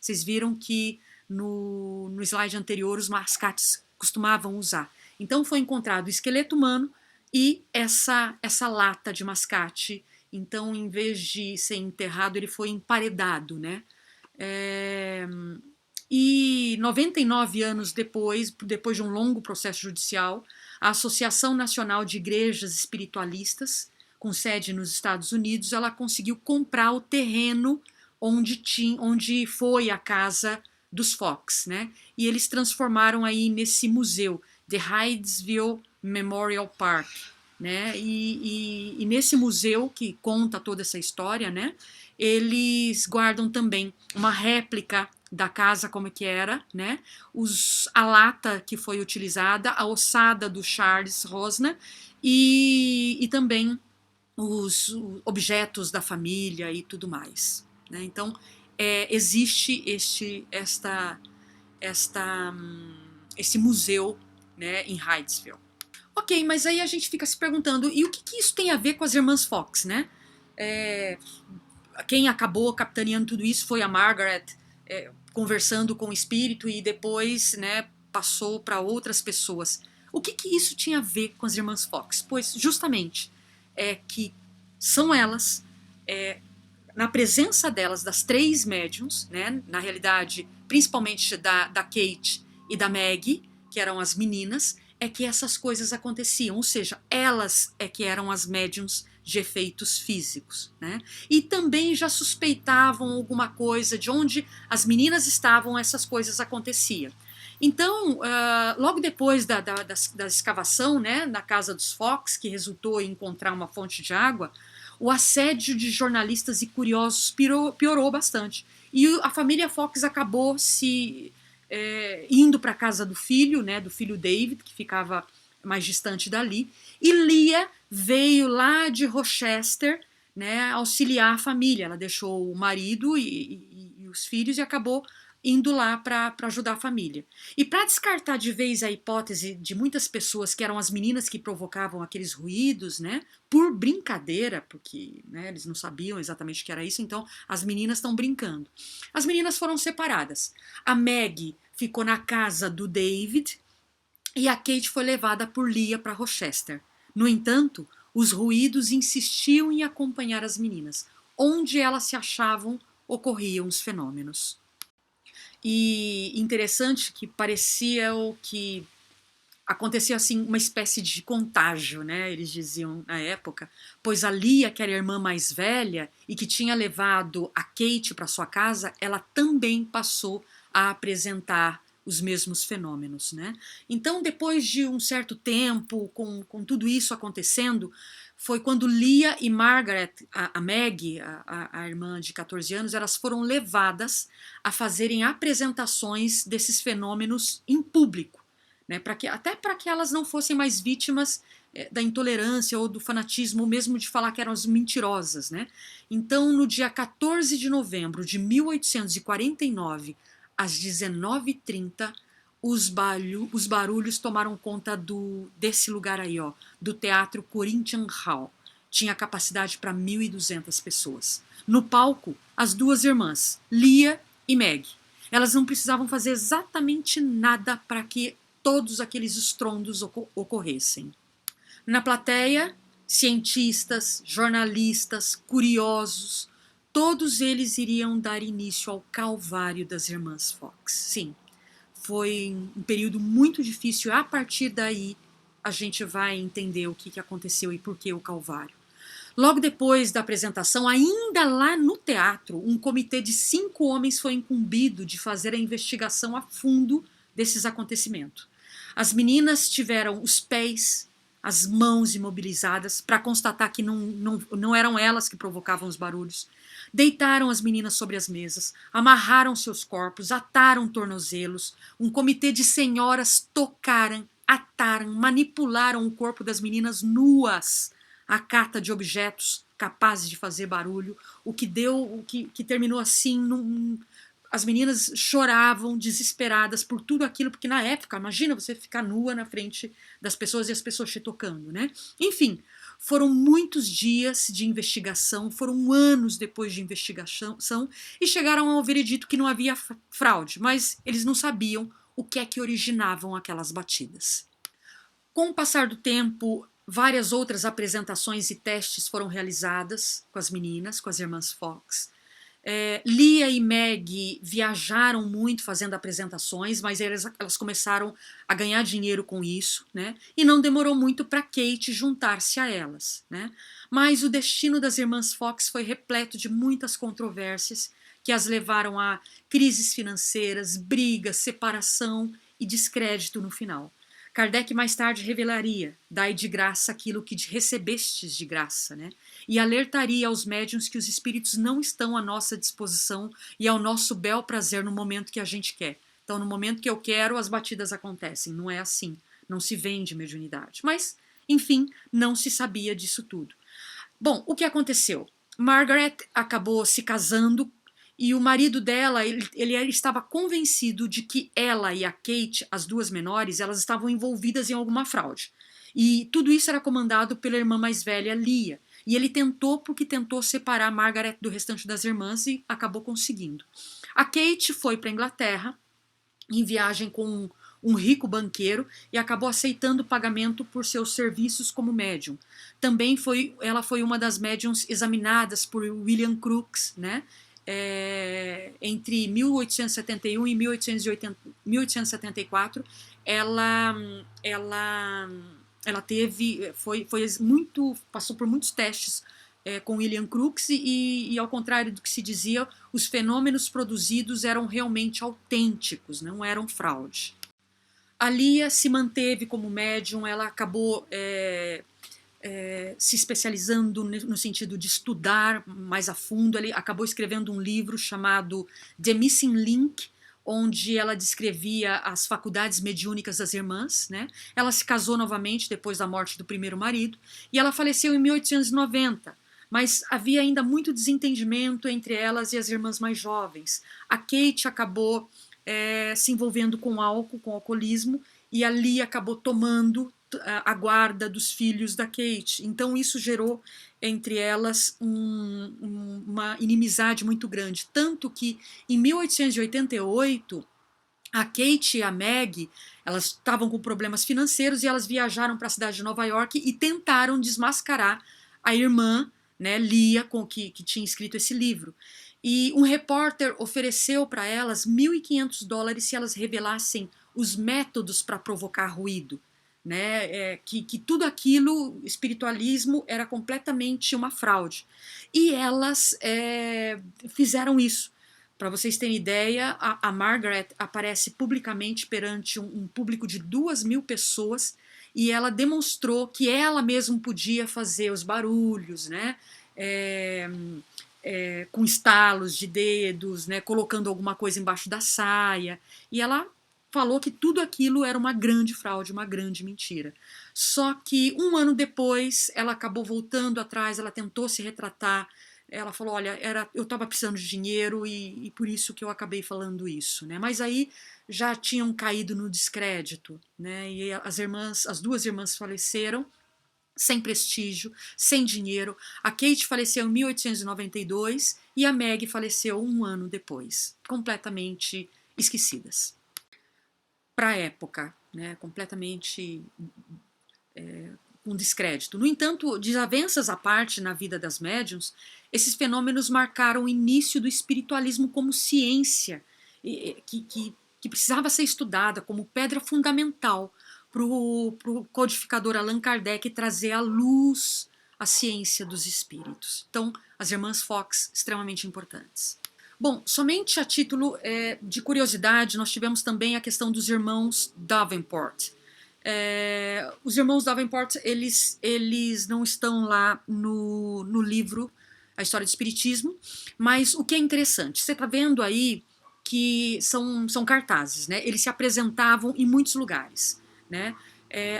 Vocês viram que no slide anterior os mascates costumavam usar. Então foi encontrado o esqueleto humano e essa lata de mascate. Então, em vez de ser enterrado, ele foi emparedado, né? E 99 anos depois de um longo processo judicial, a Associação Nacional de Igrejas Espiritualistas, com sede nos Estados Unidos, ela conseguiu comprar o terreno onde foi a casa dos Fox, né? E eles transformaram aí nesse museu, The Hydesville Memorial Park, né? E nesse museu que conta toda essa história, né? Eles guardam também uma réplica da casa como que era, né? A lata que foi utilizada, a ossada do Charles Rosner e também os objetos da família e tudo mais, né? Então existe esse museu, né, em Hydesville. Ok, mas aí a gente fica se perguntando, e o que isso tem a ver com as irmãs Fox, né? Quem acabou capitaneando tudo isso foi a Margaret, conversando com o espírito e depois, né, passou para outras pessoas. O que isso tinha a ver com as irmãs Fox? Pois justamente que são elas, na presença delas, das três médiums, né, na realidade, principalmente da Kate e da Maggie, que eram as meninas, é que essas coisas aconteciam, ou seja, elas é que eram as médiums de efeitos físicos, né? E também já suspeitavam alguma coisa, de onde as meninas estavam, essas coisas aconteciam. Então, logo depois da escavação, né, na casa dos Fox, que resultou em encontrar uma fonte de água, o assédio de jornalistas e curiosos piorou bastante. E a família Fox acabou indo para a casa do filho, né, do filho David, que ficava mais distante dali, e Lia veio lá de Rochester, né, auxiliar a família. Ela deixou o marido e os filhos e acabou indo lá para ajudar a família. E para descartar de vez a hipótese de muitas pessoas que eram as meninas que provocavam aqueles ruídos, né, por brincadeira, porque, né, eles não sabiam exatamente o que era isso, então as meninas estão brincando. As meninas foram separadas. A Maggie ficou na casa do David e a Kate foi levada por Lia para Rochester. No entanto, os ruídos insistiam em acompanhar as meninas. Onde elas se achavam, ocorriam os fenômenos. E interessante que parecia o que acontecia assim, uma espécie de contágio, né? Eles diziam na época, pois a Lia, que era a irmã mais velha e que tinha levado a Kate para sua casa, ela também passou a apresentar os mesmos fenômenos, né? Então, depois de um certo tempo, com tudo isso acontecendo, foi quando Lia e Margaret, a Maggie, a irmã de 14 anos, elas foram levadas a fazerem apresentações desses fenômenos em público, né, até para que elas não fossem mais vítimas da intolerância ou do fanatismo, mesmo de falar que eram as mentirosas, né? Então, no dia 14 de novembro de 1849, às 19h30, os barulhos tomaram conta desse lugar aí, ó, do Teatro Corinthian Hall. Tinha capacidade para 1.200 pessoas. No palco, as duas irmãs, Lia e Meg. Elas não precisavam fazer exatamente nada para que todos aqueles estrondos ocorressem. Na plateia, cientistas, jornalistas, curiosos, todos eles iriam dar início ao calvário das irmãs Fox. Sim, foi um período muito difícil. A partir daí, a gente vai entender o que aconteceu e por que o calvário. Logo depois da apresentação, ainda lá no teatro, um comitê de 5 homens foi incumbido de fazer a investigação a fundo desses acontecimentos. As meninas tiveram os pés, as mãos imobilizadas para constatar que não eram elas que provocavam os barulhos. Deitaram as meninas sobre as mesas, amarraram seus corpos, ataram tornozelos. Um comitê de senhoras tocaram, ataram, manipularam o corpo das meninas nuas à cata de objetos capazes de fazer barulho, o que terminou assim as meninas choravam desesperadas por tudo aquilo, porque na época, imagina você ficar nua na frente das pessoas e as pessoas te tocando, né? Enfim, foram muitos dias de investigação, foram anos depois de investigação e chegaram ao veredito que não havia fraude, mas eles não sabiam o que é que originavam aquelas batidas. Com o passar do tempo, várias outras apresentações e testes foram realizadas com as meninas, com as irmãs Fox. Lia e Meg viajaram muito fazendo apresentações, mas elas começaram a ganhar dinheiro com isso, né? E não demorou muito para Kate juntar-se a elas, né? Mas o destino das irmãs Fox foi repleto de muitas controvérsias que as levaram a crises financeiras, brigas, separação e descrédito no final. Kardec mais tarde revelaria: dai de graça aquilo que recebestes de graça, né? E alertaria aos médiuns que os espíritos não estão à nossa disposição e ao nosso bel prazer no momento que a gente quer. Então, no momento que eu quero, as batidas acontecem. Não é assim. Não se vende mediunidade. Mas, enfim, não se sabia disso tudo. Bom, o que aconteceu? Margaret acabou se casando e o marido dela, ele estava convencido de que ela e a Kate, as duas menores, elas estavam envolvidas em alguma fraude. E tudo isso era comandado pela irmã mais velha, Lia. E ele tentou separar Margaret do restante das irmãs e acabou conseguindo. A Kate foi para a Inglaterra em viagem com um rico banqueiro e acabou aceitando o pagamento por seus serviços como médium. Também ela foi uma das médiums examinadas por William Crookes, né? Entre 1871 e 1874, ela passou por muitos testes com William Crookes e, ao contrário do que se dizia, os fenômenos produzidos eram realmente autênticos, não eram fraude. A Lia se manteve como médium, ela acabou se especializando no sentido de estudar mais a fundo. Ele acabou escrevendo um livro chamado The Missing Link, onde ela descrevia as faculdades mediúnicas das irmãs, né? Ela se casou novamente depois da morte do primeiro marido e ela faleceu em 1890, mas havia ainda muito desentendimento entre elas e as irmãs mais jovens. A Kate acabou se envolvendo com álcool, com alcoolismo, e a Lia acabou tomando a guarda dos filhos da Kate. Então isso gerou entre elas uma inimizade muito grande, tanto que em 1888 a Kate e a Meg, elas estavam com problemas financeiros e elas viajaram para a cidade de Nova York e tentaram desmascarar a irmã, né, Lia, que tinha escrito esse livro. E um repórter ofereceu para elas $1.500 se elas revelassem os métodos para provocar ruído, né? Que tudo aquilo, espiritualismo, era completamente uma fraude. E elas fizeram isso. Para vocês terem ideia, a Margaret aparece publicamente perante um público de 2.000 pessoas e ela demonstrou que ela mesma podia fazer os barulhos, né? Com estalos de dedos, né? Colocando alguma coisa embaixo da saia. E ela falou que tudo aquilo era uma grande fraude, uma grande mentira. Só que um ano depois, ela acabou voltando atrás, ela tentou se retratar. Ela falou: olha, eu estava precisando de dinheiro e por isso que eu acabei falando isso, né? Mas aí já tinham caído no descrédito, né? E as duas irmãs faleceram sem prestígio, sem dinheiro. A Kate faleceu em 1892 e a Meg faleceu um ano depois, completamente esquecidas. Para a época, né? Completamente com descrédito. No entanto, desavenças à parte na vida das médiuns, esses fenômenos marcaram o início do espiritualismo como ciência, que precisava ser estudada como pedra fundamental para o codificador Allan Kardec trazer à luz a ciência dos espíritos. Então, as irmãs Fox, extremamente importantes. Bom, somente a título de curiosidade, nós tivemos também a questão dos irmãos Davenport. Os irmãos Davenport, eles não estão lá no livro A História do Espiritismo, mas o que é interessante, você está vendo aí que são cartazes, né? Eles se apresentavam em muitos lugares, né?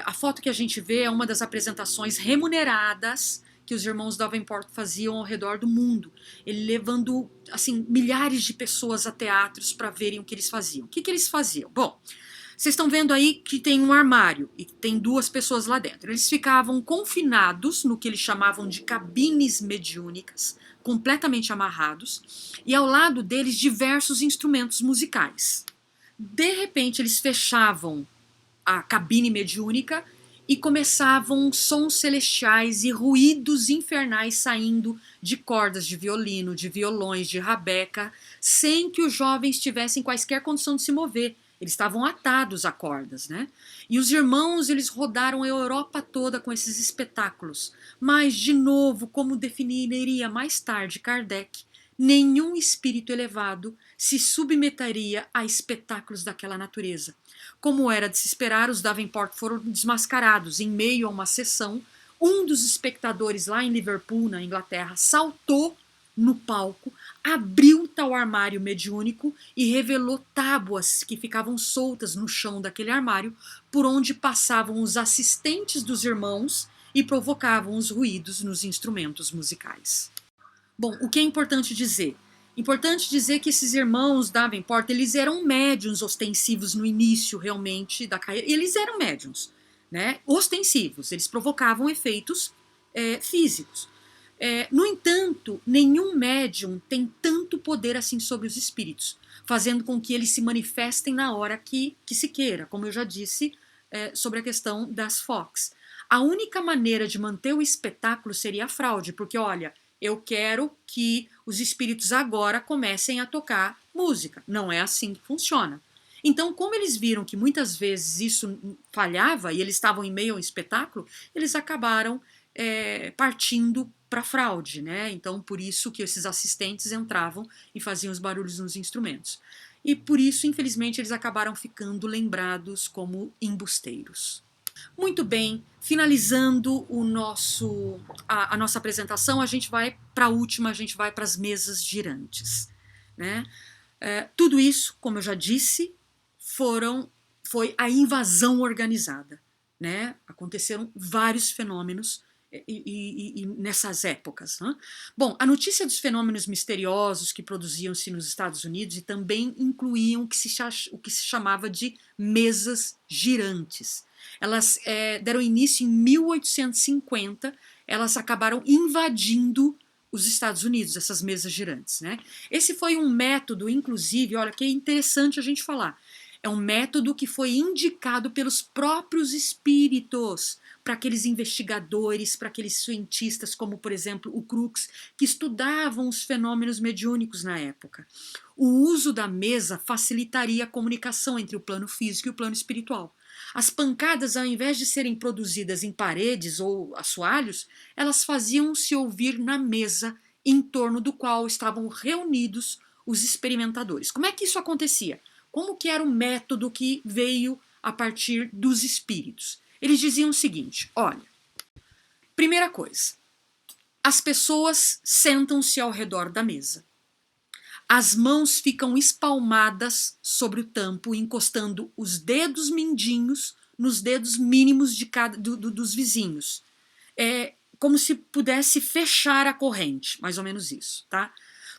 A foto que a gente vê é uma das apresentações remuneradas que os irmãos Davenport faziam ao redor do mundo, ele levando assim milhares de pessoas a teatros para verem o que eles faziam. O que eles faziam? Bom, vocês estão vendo aí que tem um armário e tem 2 pessoas lá dentro. Eles ficavam confinados no que eles chamavam de cabines mediúnicas, completamente amarrados, e ao lado deles diversos instrumentos musicais. De repente eles fechavam a cabine mediúnica e começavam sons celestiais e ruídos infernais saindo de cordas de violino, de violões, de rabeca, sem que os jovens tivessem quaisquer condição de se mover. Eles estavam atados a cordas, né? E os irmãos, eles rodaram a Europa toda com esses espetáculos. Mas, de novo, como definiria mais tarde Kardec, nenhum espírito elevado se submeteria a espetáculos daquela natureza. Como era de se esperar, os Davenport foram desmascarados em meio a uma sessão. Um dos espectadores lá em Liverpool, na Inglaterra, saltou no palco, abriu tal armário mediúnico e revelou tábuas que ficavam soltas no chão daquele armário, por onde passavam os assistentes dos irmãos e provocavam os ruídos nos instrumentos musicais. Bom, o que é importante dizer? Importante dizer que esses irmãos Davenport, eles eram médiuns ostensivos no início, realmente, da carreira. Eles eram médiuns, né? Ostensivos, eles provocavam efeitos físicos. No entanto, nenhum médium tem tanto poder assim sobre os espíritos, fazendo com que eles se manifestem na hora que se queira, como eu já disse sobre a questão das Fox. A única maneira de manter o espetáculo seria a fraude, porque, olha, eu quero que os espíritos agora comecem a tocar música. Não é assim que funciona. Então, como eles viram que muitas vezes isso falhava e eles estavam em meio ao espetáculo, eles acabaram partindo para fraude, né? Então, por isso que esses assistentes entravam e faziam os barulhos nos instrumentos. E por isso, infelizmente, eles acabaram ficando lembrados como embusteiros. Muito bem, finalizando a nossa apresentação, a gente vai para a última, a gente vai para as mesas girantes, né? Tudo isso, como eu já disse, foi a invasão organizada, né? Aconteceram vários fenômenos e nessas épocas. Né? Bom, a notícia dos fenômenos misteriosos que produziam-se nos Estados Unidos e também incluíam o que se chamava de mesas girantes. Elas deram início em 1850, elas acabaram invadindo os Estados Unidos, essas mesas girantes. Né? Esse foi um método, inclusive, olha que é interessante a gente falar, é um método que foi indicado pelos próprios espíritos para aqueles investigadores, para aqueles cientistas, como, por exemplo, o Crookes, que estudavam os fenômenos mediúnicos na época. O uso da mesa facilitaria a comunicação entre o plano físico e o plano espiritual. As pancadas, ao invés de serem produzidas em paredes ou assoalhos, elas faziam-se ouvir na mesa em torno do qual estavam reunidos os experimentadores. Como é que isso acontecia? Como que era o método que veio a partir dos espíritos? Eles diziam o seguinte, olha, primeira coisa, as pessoas sentam-se ao redor da mesa. As mãos ficam espalmadas sobre o tampo, encostando os dedos mindinhos nos dedos mínimos dos vizinhos. É como se pudesse fechar a corrente, mais ou menos isso, tá?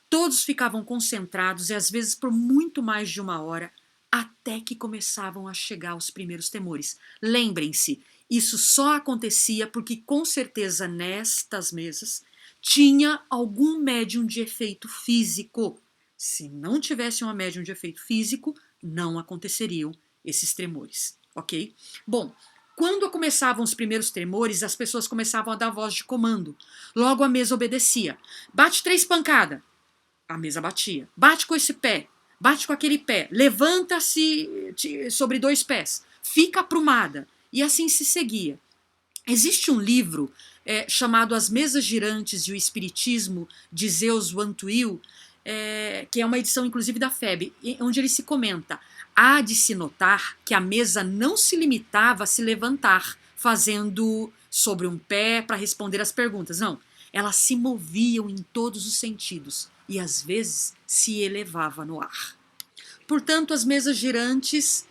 Todos ficavam concentrados e às vezes por muito mais de uma hora, até que começavam a chegar os primeiros temores. Lembrem-se, isso só acontecia porque com certeza nestas mesas tinha algum médium de efeito físico. Se não tivesse uma médium de efeito físico, não aconteceriam esses tremores, ok? Bom, quando começavam os primeiros tremores, as pessoas começavam a dar voz de comando. Logo a mesa obedecia. Bate 3 pancadas. A mesa batia. Bate com esse pé. Bate com aquele pé. Levanta-se sobre 2 pés. Fica aprumada. E assim se seguia. Existe um livro chamado As Mesas Girantes e o Espiritismo, de Zeus Van Tuyl, que é uma edição inclusive da FEB, onde ele se comenta: Há de se notar que a mesa não se limitava a se levantar, fazendo sobre um pé para responder às perguntas. Não, elas se moviam em todos os sentidos e às vezes se elevava no ar. Portanto, as mesas girantes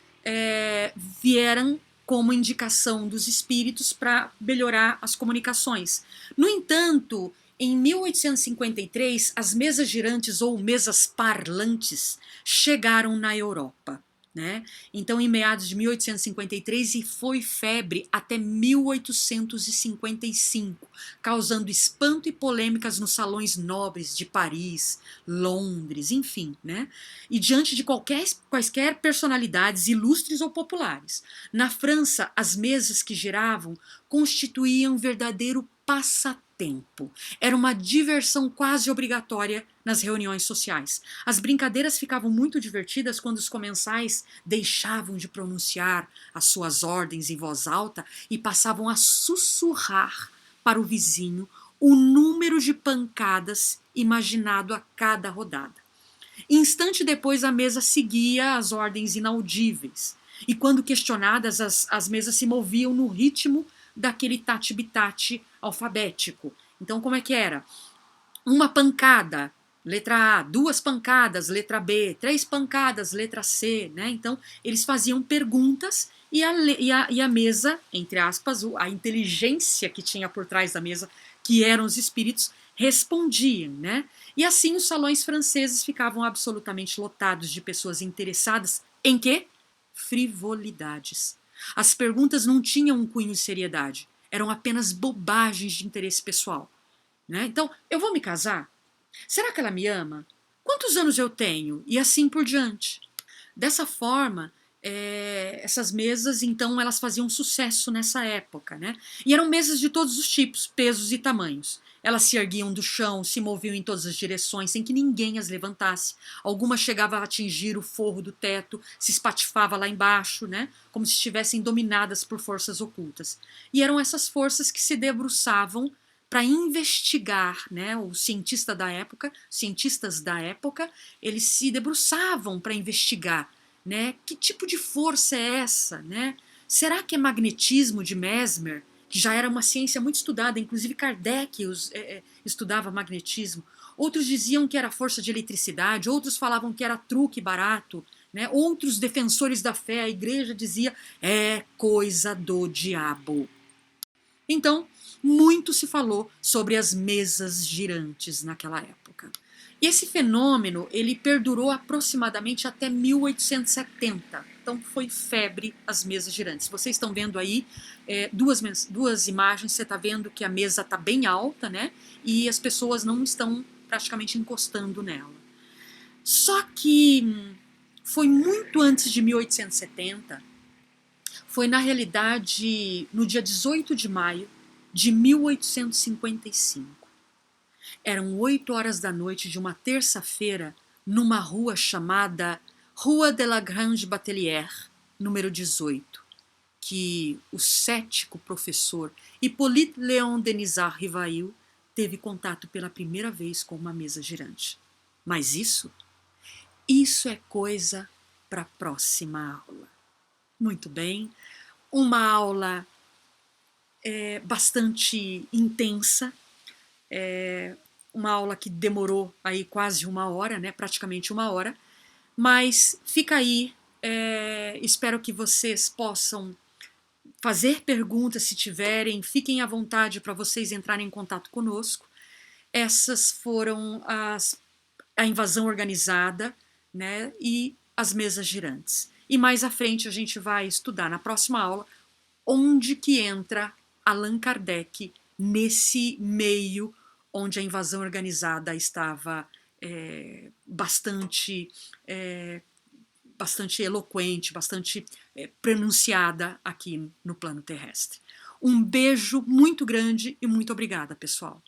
vieram como indicação dos espíritos para melhorar as comunicações. No entanto, em 1853, as mesas girantes ou mesas parlantes chegaram na Europa. Né? Então, em meados de 1853, e foi febre até 1855, causando espanto e polêmicas nos salões nobres de Paris, Londres, enfim, né? E diante de quaisquer personalidades ilustres ou populares. Na França, as mesas que giravam constituíam um verdadeiro passatempo. Era uma diversão quase obrigatória nas reuniões sociais. As brincadeiras ficavam muito divertidas quando os comensais deixavam de pronunciar as suas ordens em voz alta e passavam a sussurrar para o vizinho o número de pancadas imaginado a cada rodada. Instante depois, a mesa seguia as ordens inaudíveis. E quando questionadas, as mesas se moviam no ritmo daquele tati-bitate alfabético. Então, como é que era? Uma pancada, letra A, duas pancadas, letra B, três pancadas, letra C, né? Então, eles faziam perguntas e a mesa, entre aspas, a inteligência que tinha por trás da mesa, que eram os espíritos, respondiam, né? E assim os salões franceses ficavam absolutamente lotados de pessoas interessadas em quê? Frivolidades. As perguntas não tinham um cunho de seriedade, eram apenas bobagens de interesse pessoal. Né? Então, eu vou me casar? Será que ela me ama? Quantos anos eu tenho? E assim por diante. Dessa forma, essas mesas, então, elas faziam sucesso nessa época. Né? E eram mesas de todos os tipos, pesos e tamanhos. Elas se erguiam do chão, se moviam em todas as direções, sem que ninguém as levantasse. Algumas chegavam a atingir o forro do teto, se espatifava lá embaixo, né? Como se estivessem dominadas por forças ocultas. E eram essas forças que se debruçavam para investigar, né? Os cientistas da época, eles se debruçavam para investigar, né? Que tipo de força é essa, né? Será que é magnetismo de Mesmer? Que já era uma ciência muito estudada, inclusive Kardec estudava magnetismo. Outros diziam que era força de eletricidade, outros falavam que era truque barato, né? Outros defensores da fé, a igreja dizia, é coisa do diabo. Então, muito se falou sobre as mesas girantes naquela época. E esse fenômeno, ele perdurou aproximadamente até 1870. Então foi febre as mesas girantes. Vocês estão vendo aí duas imagens, você está vendo que a mesa está bem alta, né? E as pessoas não estão praticamente encostando nela. Só que foi muito antes de 1870, foi na realidade no dia 18 de maio de 1855. Eram 8 horas da noite de uma terça-feira numa rua chamada Rua de la Grange Batelière, número 18, que o cético professor Hippolyte Léon Denisard Rivail teve contato pela primeira vez com uma mesa girante. Mas isso é coisa para a próxima aula. Muito bem, uma aula bastante intensa, uma aula que demorou aí quase uma hora, né, praticamente uma hora, mas fica aí, espero que vocês possam fazer perguntas se tiverem, fiquem à vontade para vocês entrarem em contato conosco. Essas foram a invasão organizada, né, e as mesas girantes. E mais à frente a gente vai estudar na próxima aula onde que entra Allan Kardec nesse meio onde a invasão organizada estava bastante eloquente, bastante pronunciada aqui no plano terrestre. Um beijo muito grande e muito obrigada, pessoal.